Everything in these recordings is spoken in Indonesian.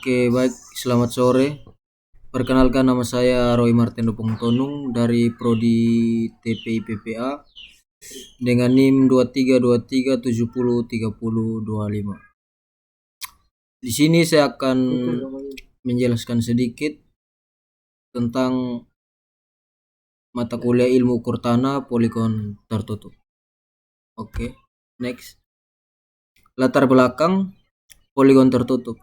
Oke, baik. Selamat sore. Perkenalkan, nama saya Roy Martin Dupong Tonung dari Prodi TPI PPA dengan NIM 2323703025. Di sini saya akan menjelaskan sedikit tentang mata kuliah ilmu ukur tanah poligon tertutup. Oke, next. Latar belakang poligon tertutup.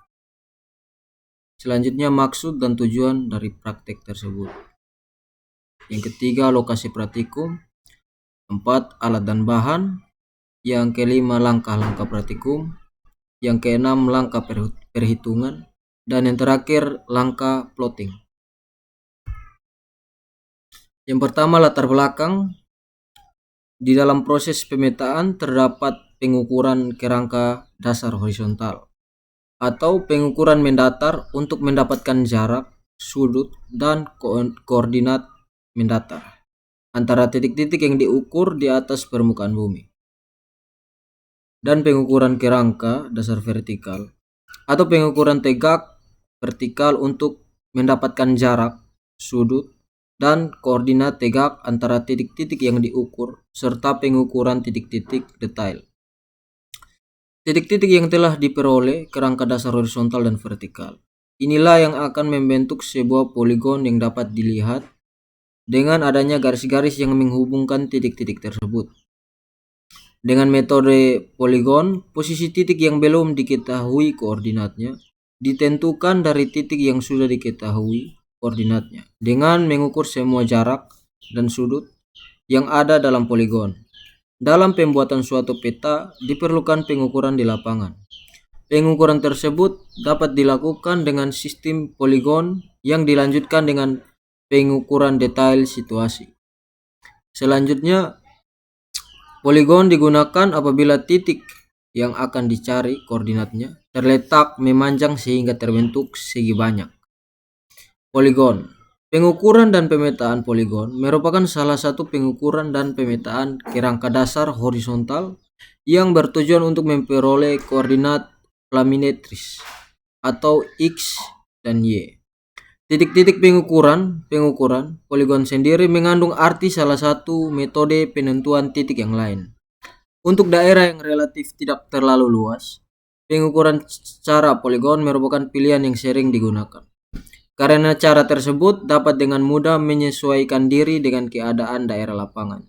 Selanjutnya, maksud dan tujuan dari praktek tersebut. Yang ketiga, lokasi praktikum. 4, alat dan bahan. Yang kelima, langkah-langkah praktikum. Yang keenam, langkah perhitungan. Dan yang terakhir, langkah plotting. Yang pertama, latar belakang. Di dalam proses pemetaan terdapat pengukuran kerangka dasar horizontal atau pengukuran mendatar untuk mendapatkan jarak, sudut, dan koordinat mendatar antara titik-titik yang diukur di atas permukaan bumi. Dan pengukuran kerangka dasar vertikal atau pengukuran tegak vertikal untuk mendapatkan jarak, sudut, dan koordinat tegak antara titik-titik yang diukur serta pengukuran titik-titik detail. Titik-titik yang telah diperoleh kerangka dasar horizontal dan vertikal. Inilah yang akan membentuk sebuah poligon yang dapat dilihat dengan adanya garis-garis yang menghubungkan titik-titik tersebut. Dengan metode poligon, posisi titik yang belum diketahui koordinatnya ditentukan dari titik yang sudah diketahui koordinatnya dengan mengukur semua jarak dan sudut yang ada dalam poligon. Dalam pembuatan suatu peta diperlukan pengukuran di lapangan. Pengukuran tersebut dapat dilakukan dengan sistem poligon yang dilanjutkan dengan pengukuran detail situasi. Selanjutnya, poligon digunakan apabila titik yang akan dicari koordinatnya terletak memanjang sehingga terbentuk segi banyak. Poligon. Pengukuran dan pemetaan poligon merupakan salah satu pengukuran dan pemetaan kerangka dasar horizontal yang bertujuan untuk memperoleh koordinat planimetris atau X dan Y. Titik-titik pengukuran poligon sendiri mengandung arti salah satu metode penentuan titik yang lain. Untuk daerah yang relatif tidak terlalu luas, pengukuran secara poligon merupakan pilihan yang sering digunakan. Karena cara tersebut dapat dengan mudah menyesuaikan diri dengan keadaan daerah lapangan.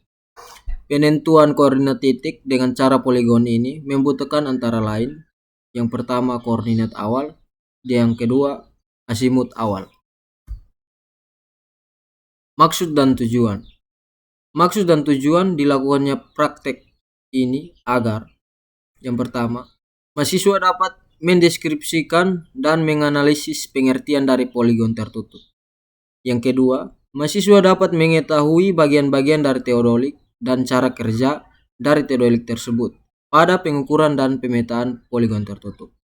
Penentuan koordinat titik dengan cara poligon ini membutuhkan antara lain, yang pertama koordinat awal, dan yang kedua asimut awal. Maksud dan tujuan. Maksud dan tujuan dilakukannya praktek ini agar yang pertama, mahasiswa dapat mendeskripsikan dan menganalisis pengertian dari poligon tertutup. Yang kedua, mahasiswa dapat mengetahui bagian-bagian dari teodolik dan cara kerja dari teodolik tersebut pada pengukuran dan pemetaan poligon tertutup.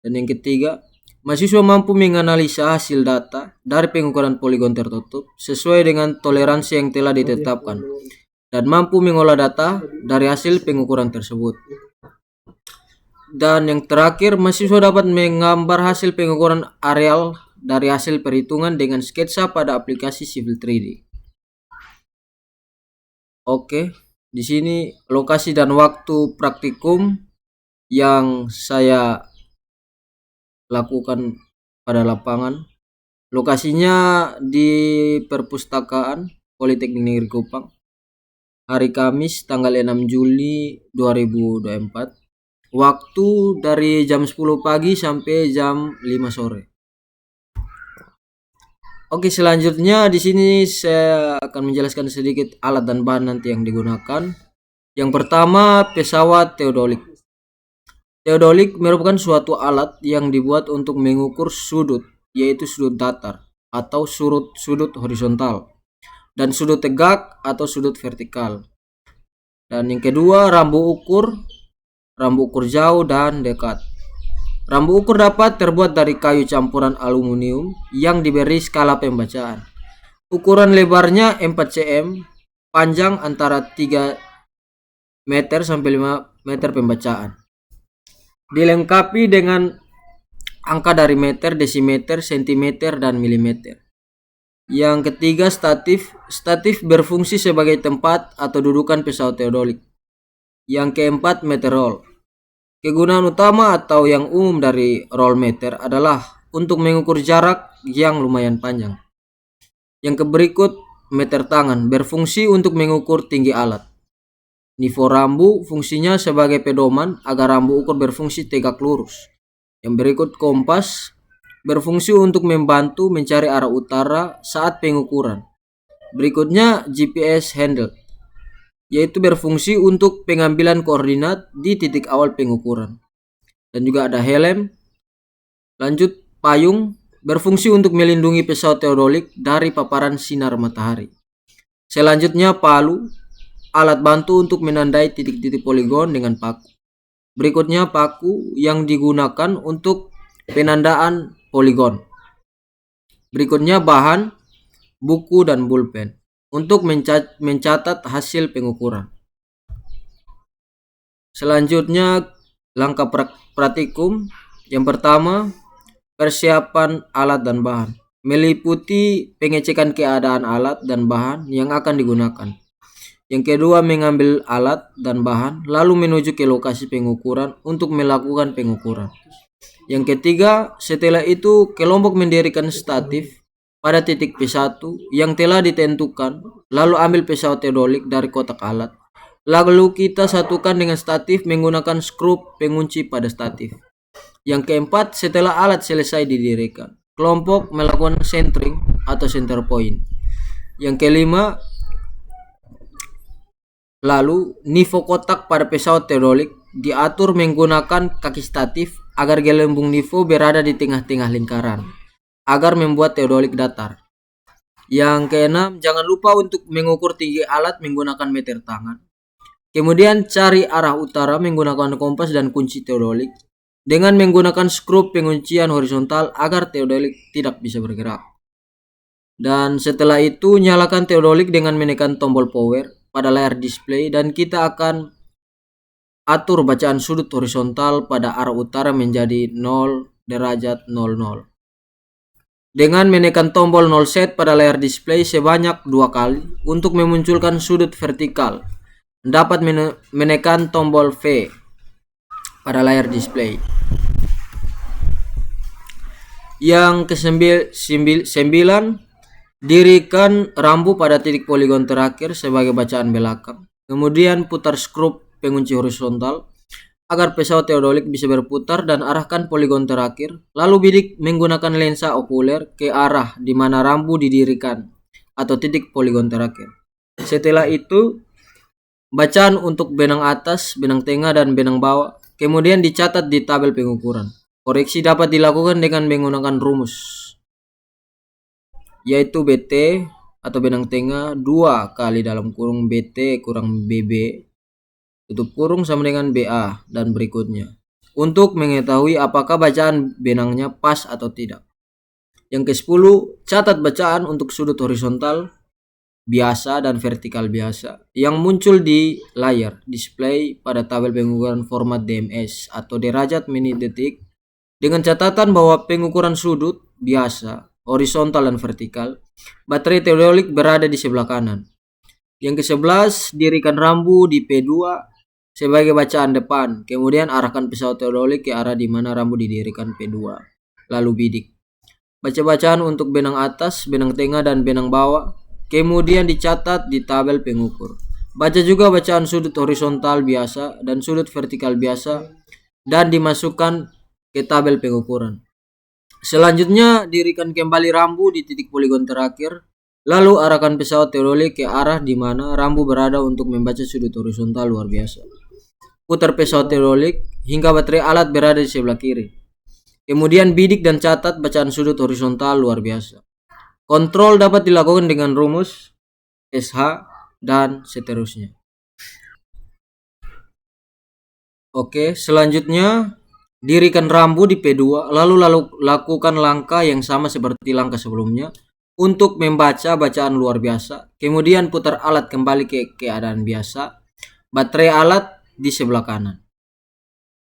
Dan yang ketiga, mahasiswa mampu menganalisa hasil data dari pengukuran poligon tertutup sesuai dengan toleransi yang telah ditetapkan dan mampu mengolah data dari hasil pengukuran tersebut. Dan yang terakhir, mahasiswa dapat menggambar hasil pengukuran areal dari hasil perhitungan dengan sketsa pada aplikasi Civil 3D. Oke, di sini lokasi dan waktu praktikum yang saya lakukan pada lapangan. Lokasinya di Perpustakaan Politeknik Negeri Kupang. Hari Kamis tanggal 6 Juli 2024. Waktu dari jam 10 pagi sampai jam 5 sore. Oke, selanjutnya di sini saya akan menjelaskan sedikit alat dan bahan nanti yang digunakan. Yang pertama, pesawat teodolik. Teodolik merupakan suatu alat yang dibuat untuk mengukur sudut, yaitu sudut datar atau sudut horizontal dan sudut tegak atau sudut vertikal. Dan yang kedua, rambu ukur jauh dan dekat. Rambu ukur dapat terbuat dari kayu campuran aluminium yang diberi skala pembacaan. Ukuran lebarnya 4 cm, panjang antara 3 meter sampai 5 meter pembacaan. Dilengkapi dengan angka dari meter, desimeter, sentimeter, dan milimeter. Yang ketiga, statif. Statif berfungsi sebagai tempat atau dudukan pesawat teodolik. Yang keempat, meter roll. Kegunaan utama atau yang umum dari roll meter adalah untuk mengukur jarak yang lumayan panjang. Yang berikut, meter tangan berfungsi untuk mengukur tinggi alat. Nifo rambu fungsinya sebagai pedoman agar rambu ukur berfungsi tegak lurus. Yang berikut, kompas berfungsi untuk membantu mencari arah utara saat pengukuran. Berikutnya, GPS handle, yaitu berfungsi untuk pengambilan koordinat di titik awal pengukuran. Dan juga ada helm. Lanjut, payung berfungsi untuk melindungi pesawat teodolik dari paparan sinar matahari. Selanjutnya, palu, alat bantu untuk menandai titik-titik poligon dengan paku. Berikutnya, paku yang digunakan untuk penandaan poligon. Berikutnya, bahan, buku, dan pulpen untuk mencatat hasil pengukuran. Selanjutnya, langkah praktikum. Yang pertama, persiapan alat dan bahan, meliputi pengecekan keadaan alat dan bahan yang akan digunakan. Yang kedua, mengambil alat dan bahan lalu menuju ke lokasi pengukuran untuk melakukan pengukuran. Yang ketiga, setelah itu kelompok mendirikan statif pada titik P1 yang telah ditentukan, lalu ambil pesawat teodolik dari kotak alat. Lalu kita satukan dengan statif menggunakan skrup pengunci pada statif. Yang keempat, setelah alat selesai didirikan, kelompok melakukan centering atau center point. Yang kelima, lalu nifo kotak pada pesawat teodolik diatur menggunakan kaki statif agar gelembung nifo berada di tengah-tengah lingkaran agar membuat teodolik datar. Yang keenam, jangan lupa untuk mengukur tinggi alat menggunakan meter tangan. Kemudian cari arah utara menggunakan kompas dan kunci teodolik dengan menggunakan skrup penguncian horizontal agar teodolik tidak bisa bergerak. Dan setelah itu nyalakan teodolik dengan menekan tombol power pada layar display dan kita akan atur bacaan sudut horizontal pada arah utara menjadi 0 derajat 00. Dengan menekan tombol 0 set pada layar display sebanyak 2 kali untuk memunculkan sudut vertikal. Dapat menekan tombol V pada layar display. Yang ke-9, dirikan rambu pada titik poligon terakhir sebagai bacaan belakang. Kemudian putar skrup pengunci horizontal agar pesawat teodolik bisa berputar dan arahkan poligon terakhir. Lalu bidik menggunakan lensa okuler ke arah di mana rambu didirikan atau titik poligon terakhir. Setelah itu, bacaan untuk benang atas, benang tengah, dan benang bawah kemudian dicatat di tabel pengukuran. Koreksi dapat dilakukan dengan menggunakan rumus, yaitu BT atau benang tengah 2 kali dalam kurung BT kurang BB tutup kurung sama dengan BA dan berikutnya untuk mengetahui apakah bacaan benangnya pas atau tidak. Yang ke-10, catat bacaan untuk sudut horizontal biasa dan vertikal biasa yang muncul di layar display pada tabel pengukuran format DMS atau derajat menit detik dengan catatan bahwa pengukuran sudut biasa, horizontal, dan vertikal baterai teodolik berada di sebelah kanan. Yang ke-11, dirikan rambu di P2 sebagai bacaan depan, kemudian arahkan pesawat teodolik ke arah di mana rambu didirikan P2, lalu bidik. Baca bacaan untuk benang atas, benang tengah, dan benang bawah kemudian dicatat di tabel pengukur. Baca juga bacaan sudut horizontal biasa dan sudut vertikal biasa dan dimasukkan ke tabel pengukuran. Selanjutnya, dirikan kembali rambu di titik poligon terakhir, lalu arahkan pesawat teodolik ke arah di mana rambu berada untuk membaca sudut horizontal luar biasa. Putar pesawat teodolik hingga baterai alat berada di sebelah kiri. Kemudian bidik dan catat bacaan sudut horizontal luar biasa. Kontrol dapat dilakukan dengan rumus SH dan seterusnya. Oke, selanjutnya dirikan rambu di P2 lalu lakukan langkah yang sama seperti langkah sebelumnya untuk membaca bacaan luar biasa. Kemudian putar alat kembali ke keadaan biasa. Baterai alat di sebelah kanan.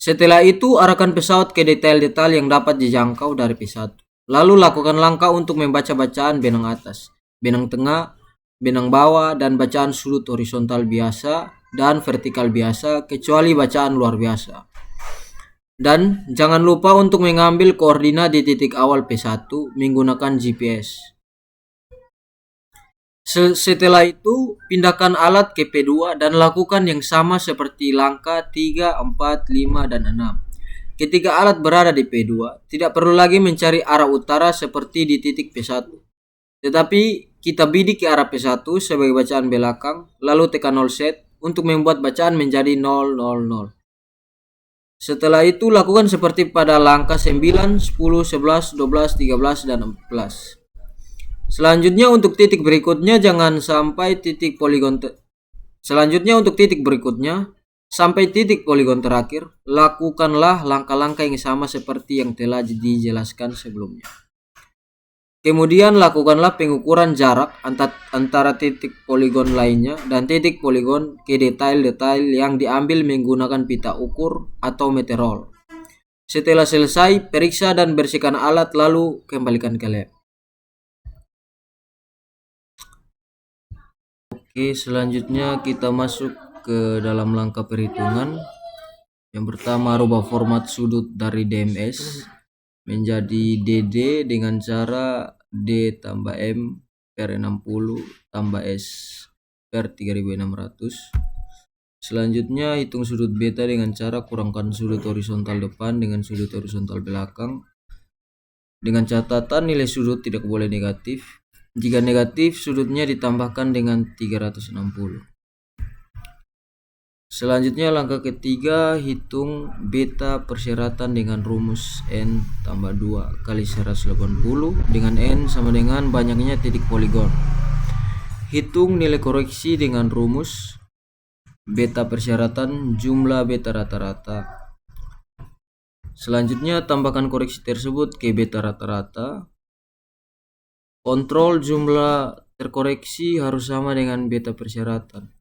Setelah itu, arahkan pesawat ke detail-detail yang dapat dijangkau dari P1. Lalu lakukan langkah untuk membaca bacaan benang atas, benang tengah, benang bawah, dan bacaan sudut horizontal biasa dan vertikal biasa, kecuali bacaan luar biasa. Dan jangan lupa untuk mengambil koordinat di titik awal P1 menggunakan GPS. Setelah itu, pindahkan alat ke P2 dan lakukan yang sama seperti langkah 3, 4, 5, dan 6. Ketika alat berada di P2, tidak perlu lagi mencari arah utara seperti di titik P1. Tetapi kita bidik ke arah P1 sebagai bacaan belakang, lalu tekan 0 set untuk membuat bacaan menjadi 000. Setelah itu lakukan seperti pada langkah 9, 10, 11, 12, 13, dan 14. Selanjutnya untuk titik berikutnya sampai titik poligon terakhir, lakukanlah langkah-langkah yang sama seperti yang telah dijelaskan sebelumnya. Kemudian lakukanlah pengukuran jarak antara titik poligon lainnya dan titik poligon ke detail-detail yang diambil menggunakan pita ukur atau meterol. Setelah selesai, periksa dan bersihkan alat lalu kembalikan ke lab. Oke, selanjutnya kita masuk ke dalam langkah perhitungan. Yang pertama, rubah format sudut dari DMS menjadi DD dengan cara D tambah M per 60 tambah S per 3600. Selanjutnya, hitung sudut beta dengan cara kurangkan sudut horizontal depan dengan sudut horizontal belakang. Dengan catatan nilai sudut tidak boleh negatif. Jika negatif, sudutnya ditambahkan dengan 360. Selanjutnya langkah ketiga, hitung beta persyaratan dengan rumus N tambah 2 kali 180 dengan N sama dengan banyaknya titik poligon. Hitung nilai koreksi dengan rumus beta persyaratan jumlah beta rata-rata. Selanjutnya tambahkan koreksi tersebut ke beta rata-rata. Kontrol jumlah terkoreksi harus sama dengan beta persyaratan.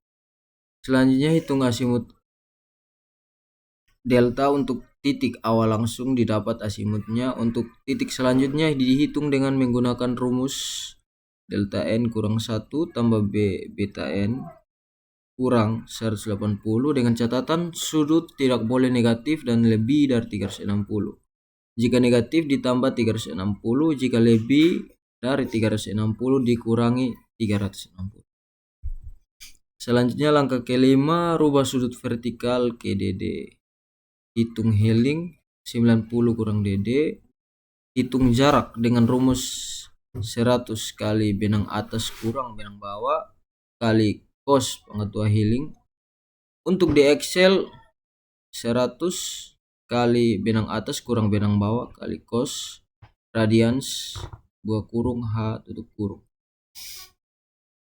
Selanjutnya hitung asimut delta untuk titik awal langsung didapat asimutnya. Untuk titik selanjutnya dihitung dengan menggunakan rumus delta n kurang 1 tambah b beta n kurang 180 dengan catatan sudut tidak boleh negatif dan lebih dari 360. Jika negatif ditambah 360, jika lebih dari 360 dikurangi 360. Selanjutnya langkah kelima, rubah sudut vertikal ke DD. Hitung healing 90 kurang DD. Hitung jarak dengan rumus 100 kali benang atas kurang benang bawah kali cos pengetua healing. Untuk di Excel 100 kali benang atas kurang benang bawah kali cos radians buah kurung H tutup kurung.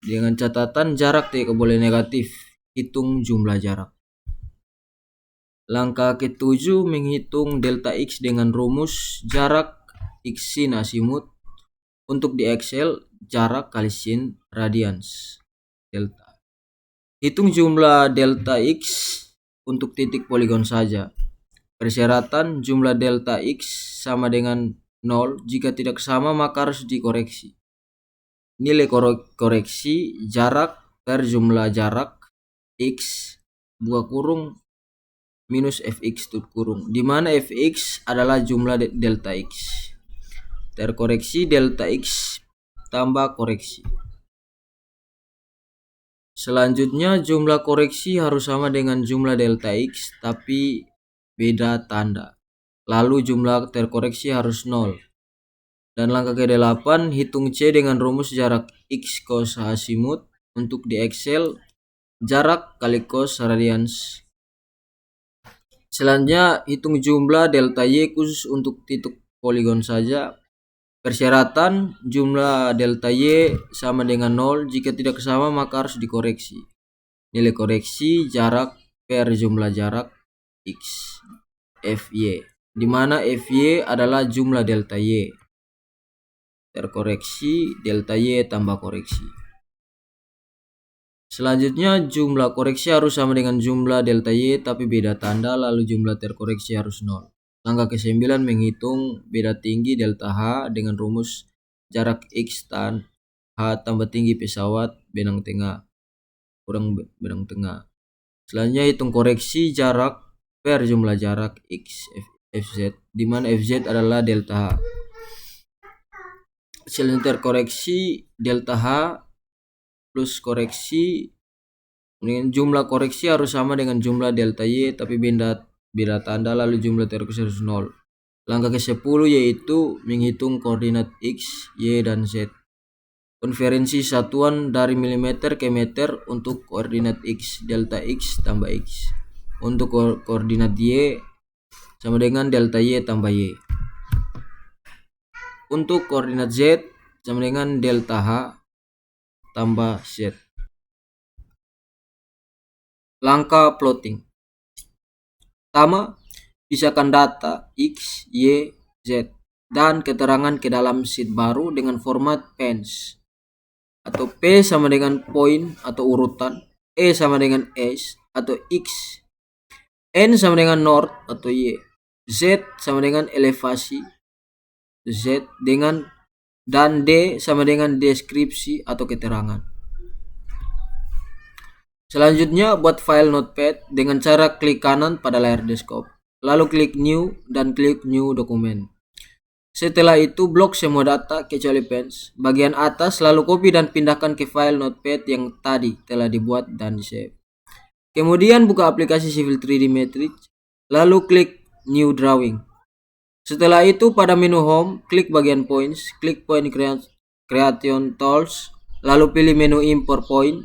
Dengan catatan jarak tidak boleh negatif. Hitung jumlah jarak. Langkah ke-7, menghitung delta X dengan rumus jarak X sin asimut. Untuk di Excel, jarak kali sin radians delta. Hitung jumlah delta X untuk titik poligon saja. Persyaratan jumlah delta X sama dengan 0. Jika tidak sama maka harus dikoreksi. Nilai koreksi jarak per jumlah jarak X buah kurung minus Fx tutup kurung, di mana Fx adalah jumlah delta X. Terkoreksi delta X tambah koreksi. Selanjutnya jumlah koreksi harus sama dengan jumlah delta X tapi beda tanda. Lalu jumlah terkoreksi harus 0. Dan langkah ke-8, hitung C dengan rumus jarak X cos asimut. Untuk di Excel, jarak kali cos radians. Selanjutnya hitung jumlah delta Y khusus untuk titik poligon saja. Persyaratan jumlah delta Y sama dengan 0. Jika tidak sama maka harus dikoreksi. Nilai koreksi jarak per jumlah jarak X Fy, di mana Fy adalah jumlah delta Y. Terkoreksi delta Y tambah koreksi. Selanjutnya jumlah koreksi harus sama dengan jumlah delta Y tapi beda tanda, lalu jumlah terkoreksi harus 0. Langkah ke-9 menghitung beda tinggi delta H dengan rumus jarak X tan H tambah tinggi pesawat benang tengah kurang benang tengah. Selanjutnya hitung koreksi jarak per jumlah jarak X Fz, di mana Fz adalah delta H. Selanjutnya koreksi delta H plus koreksi dengan jumlah koreksi harus sama dengan jumlah delta Y tapi beda tanda, lalu jumlah terkoreksi harus 0. Langkah ke-10 yaitu menghitung koordinat X, Y, dan Z. Konversi satuan dari milimeter ke meter untuk koordinat X, delta X tambah X. Untuk koordinat Y sama dengan delta Y tambah Y. Untuk koordinat Z sama dengan delta H tambah Z. Langkah plotting. Pertama, pisahkan data X, Y, Z dan keterangan ke dalam sheet baru dengan format pens, atau P sama dengan poin atau urutan, E sama dengan S atau X, N sama dengan north atau Y, Z sama dengan elevasi Z dengan, dan D sama dengan deskripsi atau keterangan. Selanjutnya buat file notepad dengan cara klik kanan pada layar desktop, lalu klik new dan klik new dokumen. Setelah itu blok semua data kecuali pens bagian atas, lalu copy dan pindahkan ke file notepad yang tadi telah dibuat dan di save. Kemudian buka aplikasi Civil 3D Matrix, lalu klik new drawing. Setelah itu pada menu home, klik bagian points, klik point creation tools, lalu pilih menu import point,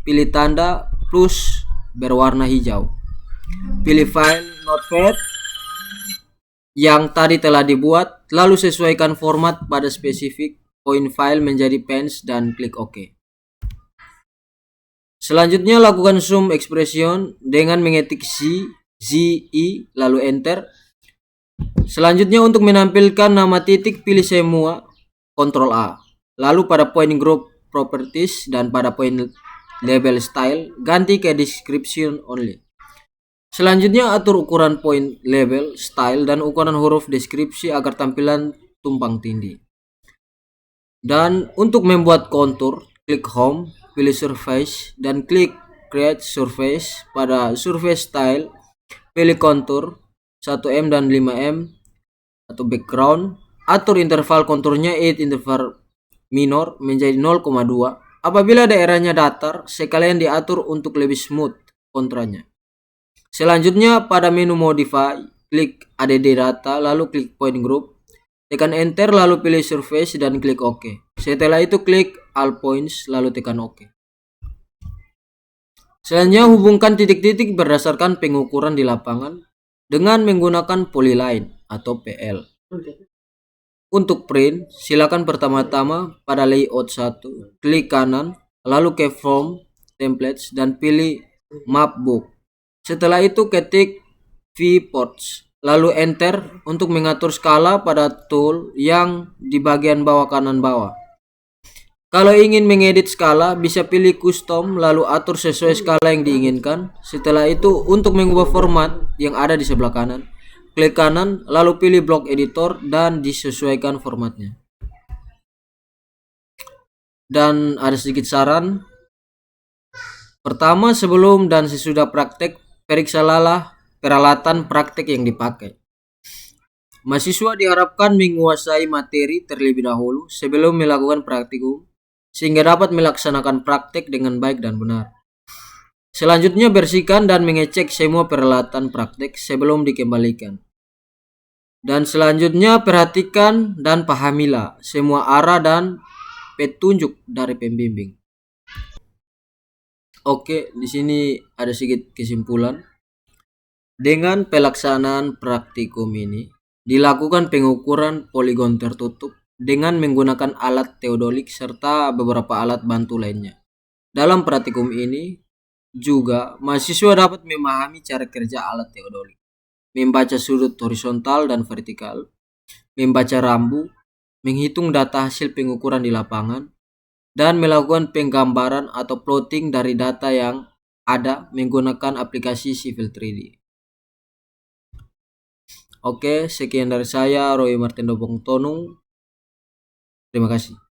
pilih tanda plus berwarna hijau. Pilih file notepad yang tadi telah dibuat, lalu sesuaikan format pada spesifik point file menjadi pens dan klik OK. Selanjutnya lakukan zoom expression dengan mengetik Z, I, lalu enter. Selanjutnya untuk menampilkan nama titik pilih semua, Ctrl A. Lalu pada point group properties dan pada point label style ganti ke description only. Selanjutnya atur ukuran point label style dan ukuran huruf deskripsi agar tampilan tumpang tindih. Dan untuk membuat kontur, klik home, pilih surface dan klik create surface. Pada surface style pilih kontur 1M dan 5M atau background. Atur interval konturnya 8 interval minor menjadi 0,2. Apabila daerahnya datar, sekalian diatur untuk lebih smooth kontranya. Selanjutnya pada menu modify, klik add data, lalu klik point group, tekan enter, lalu pilih surface dan klik OK. Setelah itu klik all points, lalu tekan OK. Selanjutnya hubungkan titik-titik berdasarkan pengukuran di lapangan dengan menggunakan polyline atau PL. Untuk print, silakan pertama-tama pada layout 1, klik kanan, lalu ke form, templates, dan pilih map book. Setelah itu ketik viewports, lalu enter untuk mengatur skala pada tool yang di bagian bawah kanan bawah. Kalau ingin mengedit skala, bisa pilih custom lalu atur sesuai skala yang diinginkan. Setelah itu untuk mengubah format yang ada di sebelah kanan, klik kanan lalu pilih block editor dan disesuaikan formatnya. Dan ada sedikit saran. Pertama, sebelum dan sesudah praktek, periksalah peralatan praktek yang dipakai. Mahasiswa diharapkan menguasai materi terlebih dahulu sebelum melakukan praktikum, sehingga dapat melaksanakan praktek dengan baik dan benar. Selanjutnya bersihkan dan mengecek semua peralatan praktek sebelum dikembalikan. Dan selanjutnya perhatikan dan pahamilah semua arah dan petunjuk dari pembimbing. Oke, di sini ada sedikit kesimpulan. Dengan pelaksanaan praktikum ini, dilakukan pengukuran poligon tertutup dengan menggunakan alat teodolik serta beberapa alat bantu lainnya. Dalam praktikum ini juga mahasiswa dapat memahami cara kerja alat teodolik, membaca sudut horizontal dan vertikal, membaca rambu, menghitung data hasil pengukuran di lapangan, dan melakukan penggambaran atau plotting dari data yang ada menggunakan aplikasi Civil 3D. Oke, sekian dari saya, Roy Martin Dobong Tonung. Terima kasih.